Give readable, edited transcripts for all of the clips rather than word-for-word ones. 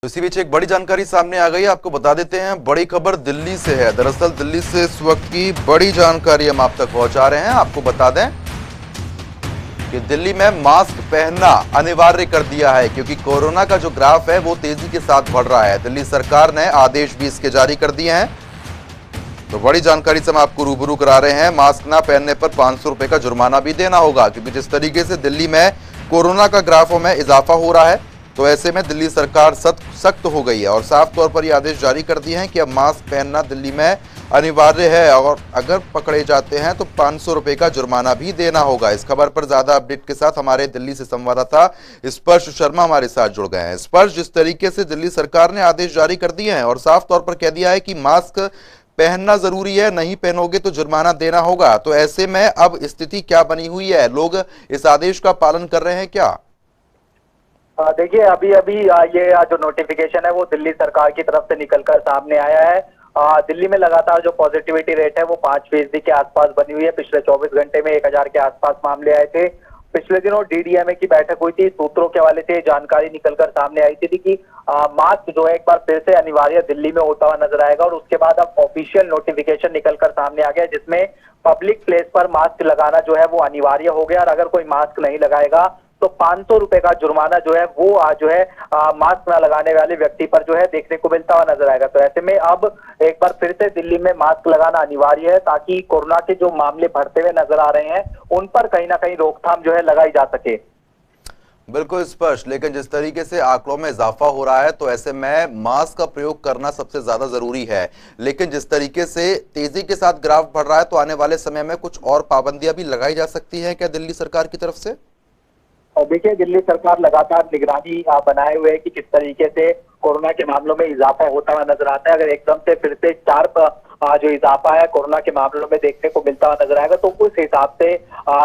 इसी बीच एक बड़ी जानकारी सामने आ गई है, आपको बता देते हैं। बड़ी खबर दिल्ली से है। दरअसल दिल्ली से इस वक्त की बड़ी जानकारी हम आप तक पहुंचा रहे हैं। आपको बता दें कि दिल्ली में मास्क पहनना अनिवार्य कर दिया है, क्योंकि कोरोना का जो ग्राफ है वो तेजी के साथ बढ़ रहा है। दिल्ली सरकार ने आदेश भी इसके जारी कर दिए हैं। तो बड़ी जानकारी से हम आपको रूबरू करा रहे हैं। मास्क ना पहनने पर 500 रुपए का जुर्माना भी देना होगा, क्योंकि जिस तरीके से दिल्ली में कोरोना का ग्राफों में इजाफा हो रहा है, तो ऐसे में दिल्ली सरकार सख्त हो गई है और साफ तौर पर यह आदेश जारी कर दिए हैं कि अब मास्क पहनना दिल्ली में अनिवार्य है और अगर पकड़े जाते हैं तो 500 रुपए का जुर्माना भी देना होगा। इस खबर पर ज्यादा अपडेट के साथ हमारे दिल्ली से संवाददाता स्पर्श शर्मा हमारे साथ जुड़ गए हैं। स्पर्श, जिस तरीके से दिल्ली सरकार ने आदेश जारी कर दिए हैं और साफ तौर पर कह दिया है कि मास्क पहनना जरूरी है, नहीं पहनोगे तो जुर्माना देना होगा, तो ऐसे में अब स्थिति क्या बनी हुई है? लोग इस आदेश का पालन कर रहे हैं क्या? देखिए, अभी अभी ये जो नोटिफिकेशन है वो दिल्ली सरकार की तरफ से निकलकर सामने आया है। दिल्ली में लगातार जो पॉजिटिविटी रेट है वो 5% के आसपास बनी हुई है। पिछले 24 घंटे में 1000 के आसपास मामले आए थे। पिछले दिनों डीडीएमए की बैठक हुई थी। सूत्रों के हवाले से जानकारी निकलकर सामने आई थी कि मास्क जो है एक बार फिर से अनिवार्य दिल्ली में होता हुआ नजर आएगा और उसके बाद अब ऑफिशियल नोटिफिकेशन निकलकर सामने आ गया, जिसमें पब्लिक प्लेस पर मास्क लगाना जो है वो अनिवार्य हो गया और अगर कोई मास्क नहीं लगाएगा तो 500 रुपए का जुर्माना जो है वो जो है मास्क न लगाने वाले व्यक्ति पर जो है देखने को मिलता हुआ नजर आएगा। तो ऐसे में अब एक बार फिर से दिल्ली में मास्क लगाना अनिवार्य है, ताकि कोरोना के जो मामले बढ़ते हुए नजर आ रहे हैं उन पर कहीं ना कहीं रोकथाम जो है लगाई जा सके। बिल्कुल स्पष्ट, लेकिन जिस तरीके से आंकड़ों में इजाफा हो रहा है तो ऐसे में मास्क का प्रयोग करना सबसे ज्यादा जरूरी है। लेकिन जिस तरीके से तेजी के साथ ग्राफ बढ़ रहा है तो आने वाले समय में कुछ और पाबंदियां भी लगाई जा सकती हैं क्या दिल्ली सरकार की तरफ से? और देखिए, दिल्ली सरकार लगातार निगरानी बनाए हुए है कि किस तरीके से कोरोना के मामलों में इजाफा होता हुआ नजर आता है। अगर एकदम से फिर से जो इजाफा है कोरोना के मामलों में देखने को मिलता हुआ नजर आएगा तो उस हिसाब से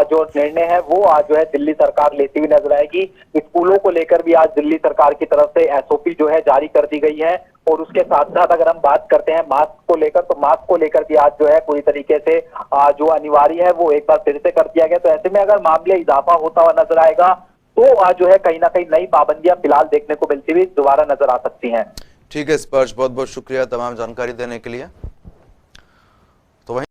जो निर्णय है वो जो है दिल्ली सरकार लेती हुई नजर आएगी। स्कूलों को लेकर भी आज दिल्ली सरकार की तरफ से एसओपी जो है जारी कर दी गई है और उसके साथ साथ अगर हम बात करते हैं मास्क को लेकर, तो मास्क को लेकर भी आज जो है पूरी तरीके से जो अनिवार्य है वो एक बार फिर से कर दिया गया। तो ऐसे में अगर मामले इजाफा होता हुआ नजर आएगा तो जो है कहीं ना कहीं नई पाबंदियां फिलहाल देखने को मिलती हुई दोबारा नजर आ सकती हैं। ठीक है स्पर्श, बहुत बहुत शुक्रिया तमाम जानकारी देने के लिए। तो वहीं